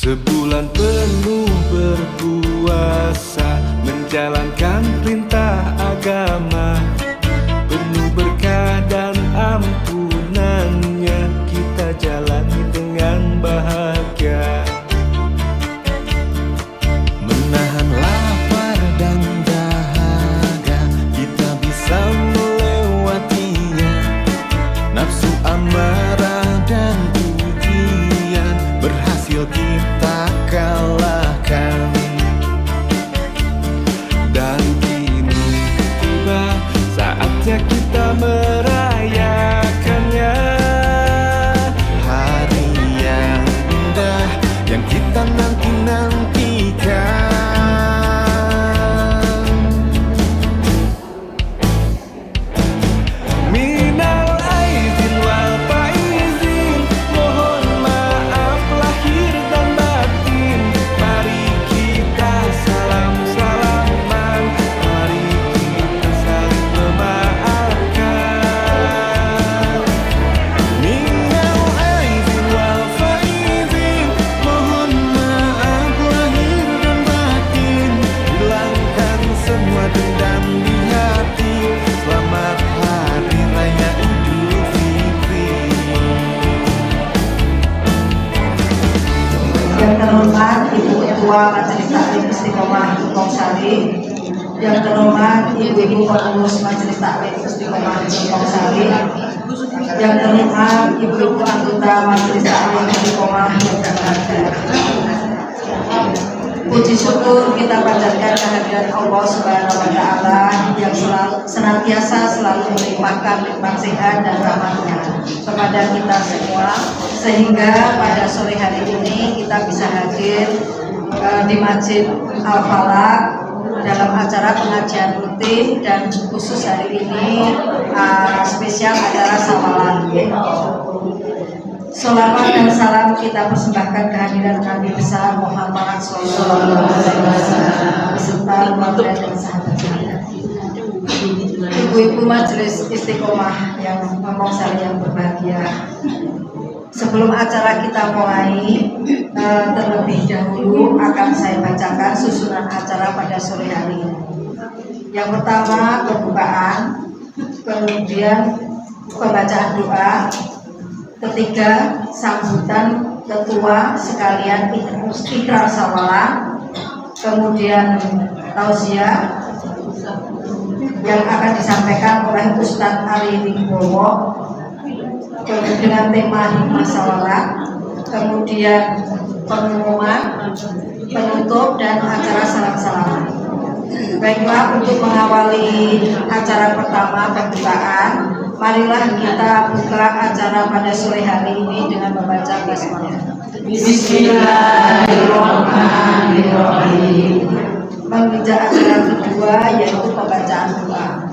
Sebulan penuh berpuasa, menjalankan perintah agama, penuh berkah dan ampunannya, kita jalani dengan bahagia. Menahan lapar dan dahaga, kita bisa melewatinya. Nafsu amarah dan ujian berhasil kita kalahkan. Dan kini tiba saatnya kita merayakannya. Hari yang indah yang kita nanti-nantikan. Minal aizin wal faizin, mohon maaf lahir dan batin. Mari kita salam-salaman, mari kita saling memaafkan. Minal aizin wal faizin, mohon maaf lahir dan batin. Hilangkan semua dendam di hati. Selamat Hari Raya Idul Fitri. Yang terhormat Ibu Ketua Majelis Taklim Istiqomah Tumpang-Sari, yang terhormat Ibu-Ibu Pengurus Majelis Taklim Istiqomah Tumpang-Sari, yang terhormat Ibu-Ibu Anggota Majelis Taklim Istiqomah Yogyakarta. Puji syukur kita panjatkan kehadirat Allah Subhanahu wa Ta'ala yang senantiasa selalu melimpahkan nikmat sehat dan rahmatnya kepada kita semua, sehingga pada sore hari ini kita bisa hadir di Masjid Al-Falaq dalam acara pengajian rutin, dan khusus hari ini spesial acara sawalan. Sholawat dan salam kita persembahkan kehadiran Nabi besar Muhammad SAW beserta keluarga dan sahabat-sahabat. Ibu-ibu Majelis Istiqomah yang Tumpang-Sari yang berbahagia, sebelum acara kita mulai, terlebih dahulu akan saya bacakan susunan acara pada sore hari ini. Yang pertama pembukaan, kemudian pembacaan doa, ketiga sambutan ketua sekalian ikrar sawalan, kemudian tausiah yang akan disampaikan oleh Ustadz Ari Wibowo dengan tema hikmah sawalan, kemudian pengumuman, penutup, dan acara salam-salaman. Baiklah, untuk mengawali acara pertama pembukaan, marilah kita buka acara pada sore hari ini dengan membaca basmalah. Bismillahirrahmanirrahim. Menginjak acara kedua yaitu pembacaan doa.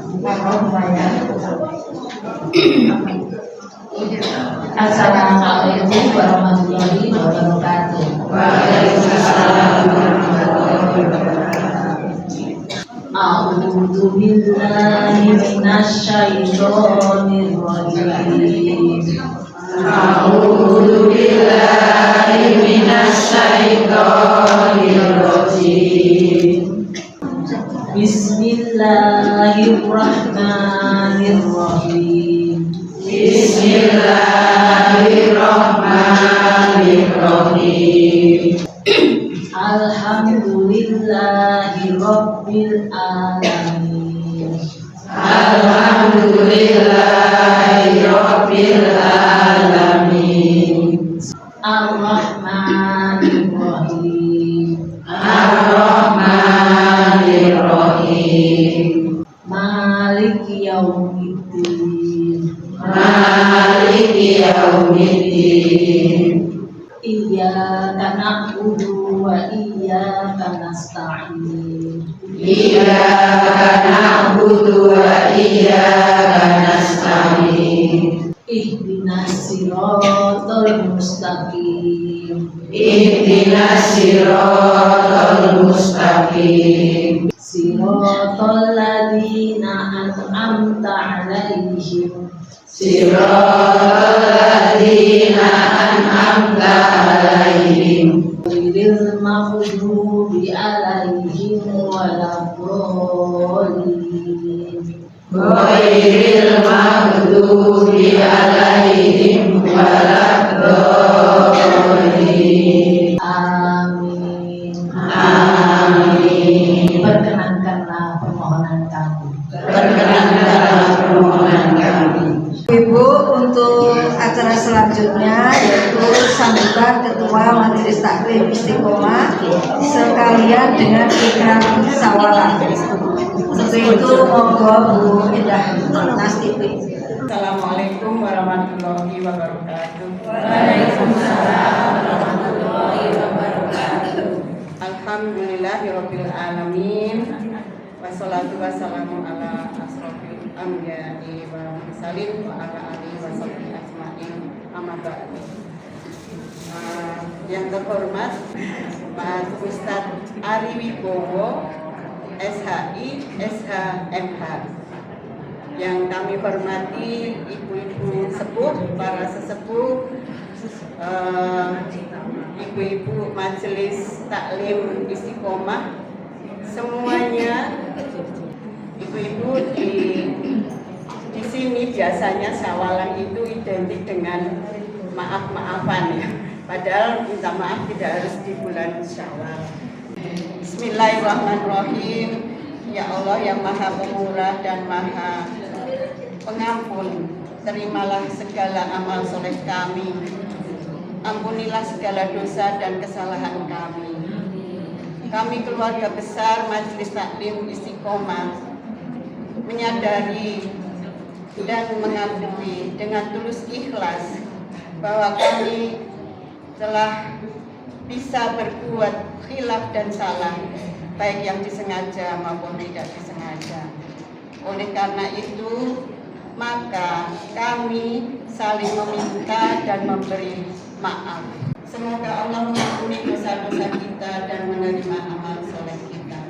Assalamualaikum warahmatullahi wabarakatuh. Waalaikumsalam warahmatullahi wabarakatuh. A'udzu billahi minasyaitonir rajim. A'udzu billahi minasyaitonir rajim. Bismillahirrahmanirrahim. Bismillahirrahmanirrahim. Alhamdulillahi rabbil alamin. Alhamdulillahi rabbil alamin. Ar-Rahmanir Rahim. Ar-Rahmanir Rahim. Maliki yaumiddin. Maliki yaumiddin. Iyyaka na'budu wa iyyaka nasta'in. Iyyaka na'budu wa iyyaka nasta'in. Ihdinas siratal mustaqim. Ihdinas siratal mustaqim. Siratal ladzina an'amta 'alaihim. Siratal ladzina an'amta 'alaihim. ghairil maghdubi alaihim waladdallin. Ghairil maghdubi alaihim waladdallin. Amin. Amin. Perkenankanlah permohonan kami. Perkenankanlah permohonan kami. Ibu, untuk acara selanjutnya yaitu sambutan Ketua Majelis Taklim Istiqomah sekalian dengan ikram sawalan. Untuk itu monggo Bu Indah Nastifi. Assalamualaikum warahmatullahi wabarakatuh. Waalaikumsalam warahmatullahi wabarakatuh. Alhamdulillahirabbil alamin. Wassalatu wassalamu ala asrofil anbiya'i wal mursalin wa ala alihi washabbihi ajmain. Amma ba'du. Yang terhormat Pak Ustadz Ari Wibowo, SHI, SHMH. Yang kami hormati ibu-ibu sepuh, para sesepuh, ibu-ibu Majelis Taklim Istiqomah, semuanya. Ibu-ibu di sini biasanya sawalan itu identik dengan maaf-maafan ya. Padahal minta maaf tidak harus di bulan Syawal. Bismillahirrahmanirrahim. Ya Allah yang Maha Pemurah dan Maha Pengampun, terimalah segala amal soleh kami. Ampunilah segala dosa dan kesalahan kami. Kami keluarga besar Majelis Taklim Istiqomah menyadari dan mengakui dengan tulus ikhlas bahwa kami telah bisa berbuat khilaf dan salah, baik yang disengaja maupun tidak disengaja. Oleh karena itu, maka kami saling meminta dan memberi maaf. Semoga Allah mengampuni dosa-dosa kita dan menerima amal soleh kita.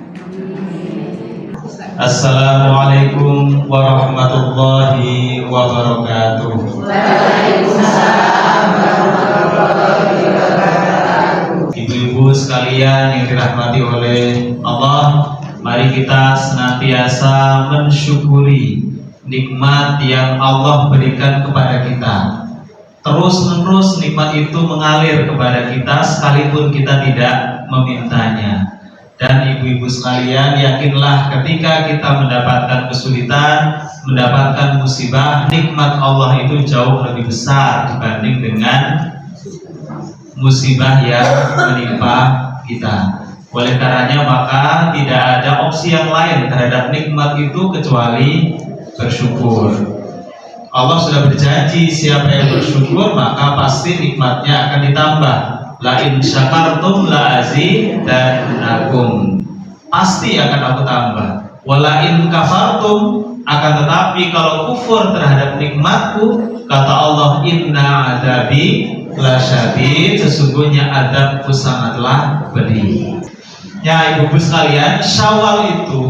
Assalamualaikum warahmatullahi wabarakatuh. Waalaikumsalam warahmatullahi wabarakatuh. Ibu-ibu sekalian yang dirahmati oleh Allah, mari kita senantiasa mensyukuri nikmat yang Allah berikan kepada kita. Terus-menerus nikmat itu mengalir kepada kita sekalipun kita tidak memintanya. Dan ibu-ibu sekalian, yakinlah ketika kita mendapatkan kesulitan, mendapatkan musibah, nikmat Allah itu jauh lebih besar dibanding dengan musibah yang menimpa kita. Oleh karenanya maka tidak ada opsi yang lain terhadap nikmat itu kecuali bersyukur. Allah sudah berjanji siapa yang bersyukur maka pasti nikmatnya akan ditambah. La in syakartum la azidannakum. Pasti akan aku tambah. Wala in kafartum, akan tetapi kalau kufur terhadap nikmatku, kata Allah, inna adabi lasyadid, sesungguhnya adabku sangatlah pedih. Ya ibu-ibu sekalian, Syawal itu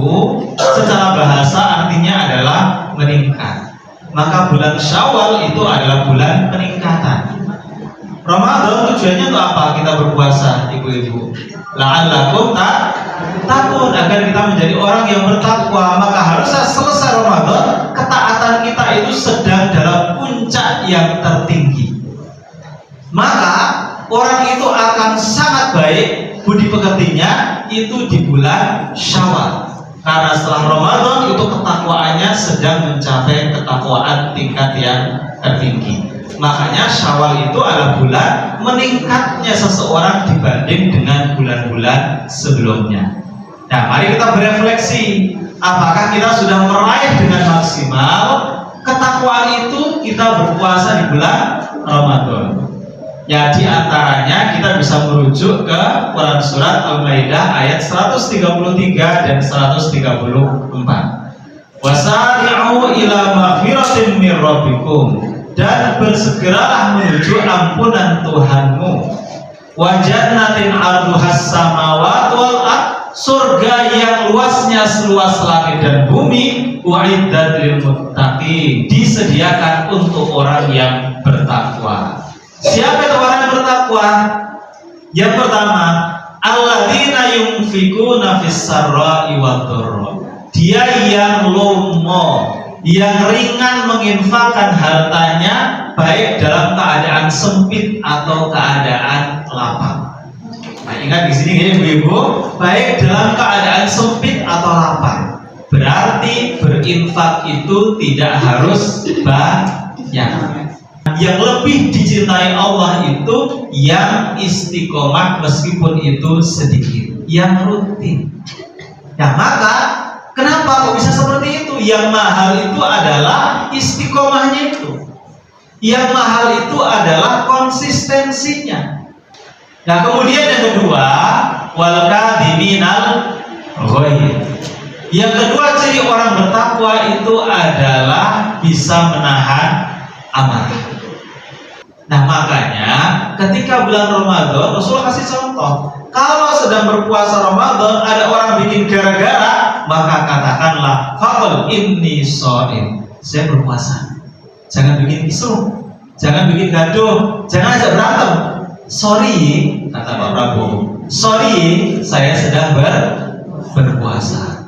secara bahasa artinya adalah meningkat. Maka bulan Syawal itu adalah bulan peningkatan. Ramadan tujuannya untuk apa kita berpuasa, ibu-ibu? La'allakum takun, agar kita menjadi orang yang bertakwa. Maka harusnya selesai Ramadan, ketaatan kita itu sedang dalam puncak yang tertinggi. Maka orang itu akan sangat baik budi pekertinya itu di bulan Syawal. Karena setelah Ramadan itu ketakwaannya sedang mencapai ketakwaan tingkat yang tertinggi. Makanya Syawal itu adalah bulan meningkatnya seseorang dibanding dengan bulan-bulan sebelumnya. Nah, mari kita berefleksi, apakah kita sudah meraih dengan maksimal ketakwaan itu kita berpuasa di bulan Ramadan? Ya, di antaranya kita bisa merujuk ke Quran surat Al-Maidah ayat 133 dan 134. Wasari'u ila maghfiratin min rabbikum, dan bersegeralah menuju ampunan Tuhanmu. Wa jannatin 'arduhas samawati wal ard, surga yang luasnya seluas langit dan bumi, u'iddat lil muttaqin, disediakan untuk orang yang bertakwa. Siapa itu orang yang bertakwa? Yang pertama, alladzina yunfikuna fis sarra'i wad-dharra. Dia yang lomo, yang ringan menginfakkan hartanya baik dalam keadaan sempit atau keadaan lapang. Nah, ingat di sini ya Ibu, baik dalam keadaan sempit atau lapang. Berarti berinfak itu tidak harus banyak. Yang lebih dicintai Allah itu yang istiqomah meskipun itu sedikit, yang rutin. Ya maka kenapa kok bisa seperti itu? Yang mahal itu adalah istiqomahnya itu. Yang mahal itu adalah konsistensinya. Nah kemudian yang kedua, wal kadhiminal ghaidh. Yang kedua ciri orang bertakwa itu adalah bisa menahan amarah. Nah makanya ketika bulan Ramadan Rasulullah kasih contoh, kalau sedang berpuasa Ramadan ada orang bikin gara-gara, maka katakanlah faqul inni shaim, saya berpuasa. Jangan bikin kisruh, jangan bikin gaduh, jangan ajak berantem. Sorry, kata Pak Prabowo, sorry saya sedang berpuasa.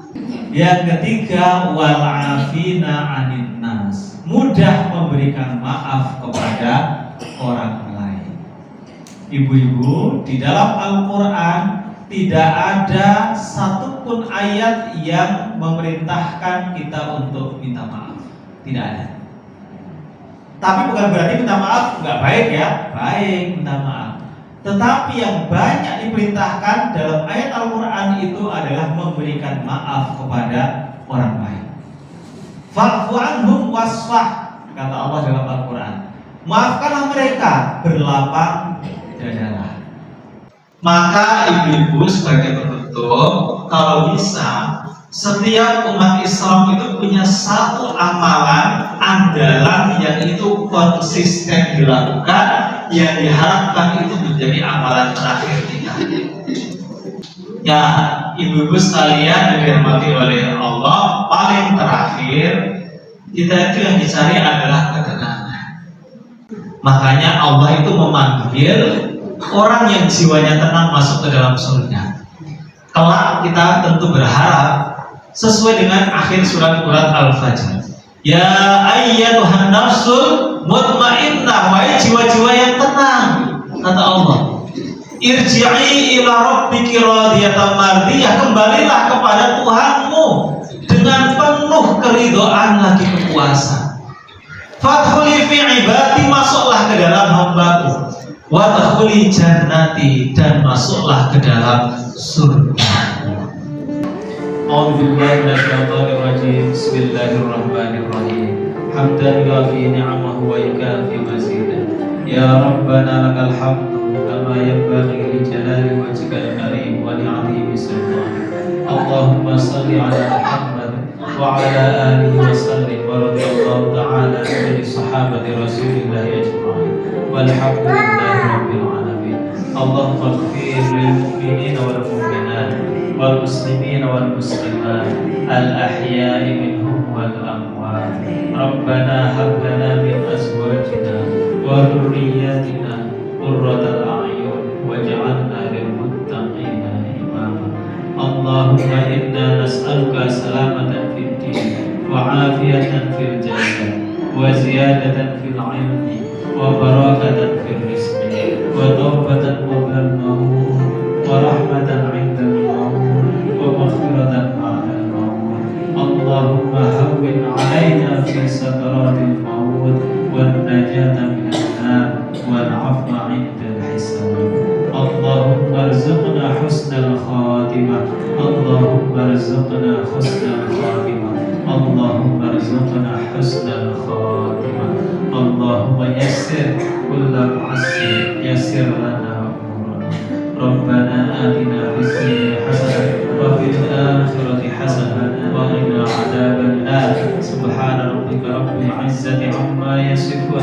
Yang ketiga, wal afina 'anil nas, mudah memberikan maaf kepada orang lain. Ibu-ibu, di dalam Al-Quran tidak ada satupun ayat yang memerintahkan kita untuk minta maaf. Tidak ada. Tapi bukan berarti minta maaf nggak baik ya, baik minta maaf. Tetapi yang banyak diperintahkan dalam ayat Al-Quran itu adalah memberikan maaf kepada orang lain. Fa'fu anhum wasfah, kata Allah dalam Al-Quran. Maafkanlah mereka, berlapang dadalah. Maka ibu-ibu sebagai penutup, kalau bisa setiap umat Islam itu punya satu amalan andalan yang itu konsisten dilakukan, yang diharapkan itu menjadi amalan terakhir kita. Ya, ibu-ibu sekalian yang dirahmati oleh Allah, paling terakhir kita itu yang dicari adalah ketenangan. Makanya Allah itu memanggil orang yang jiwanya tenang masuk ke dalam surga. Kelak kita tentu berharap sesuai dengan akhir surat Al-Fajr. Ya ayyatuhan nafsul mutmainnah, wahai jiwa-jiwa yang tenang, kata Allah. Irji'i ila rabbiki radiyatan mardiyah, kembalilah kepada Tuhanmu dengan penuh keridhaan lagi kepuasan. Fadkhuli fi ibadi, masuklah ke dalam hambaku. Wadkhuli jannati, dan masuklah ke dalam surga. A'udzubillahi minasyaitonir rajim. Bismillahirrahmanirrahim. Hamdan yuafi ni'amahu wa yukafi mazidah. Ya Rabbana lakal hamdu kama yanbaghi li jalali wajhikal karim wa li'azimi sultanik. Allahumma shalli ala Muhammad wa ala alihi wa sallim wa radiyallahu ta'ala an sahabati Rasulillah ajma'in. Walhamdulillahi rabbil alamin. Allahumma ighfir lil mu'minina wal mu'minat wal muslimina wal muslimat al ahya'i minhum wal amwat. Rabbana hab lana min azwajina wa dhurriyyatina qurratal a'yun waj'alna lil muttaqina imama. Allahumma inna nas'aluka salamatan fid din wa 'afiyatan fil jasad wa ziyadatan fil 'ilmi wa barakatan fil rizqi wa tawbatan qabla al-maut wa rahmatan 'inda al-maut wa maghfiratan ba'da al-maut. Allahumma hawwin 'alaina fi sakaratil maut wan najata minan nar wal 'afwa 'inda al-hisab. Allahumma arzuqna husnal khatimah. Allahumma arzuqna husnal khatimah. Allahumma arzuqna husnal khatimah. Allahumma yassir kulla mu'assir, yassir lana umurana. Rabbana atina fid dunya hasanah wa fil akhirati hasanah wa qina adzaban nar. Subhana rabbika rabbil izzati amma yasifun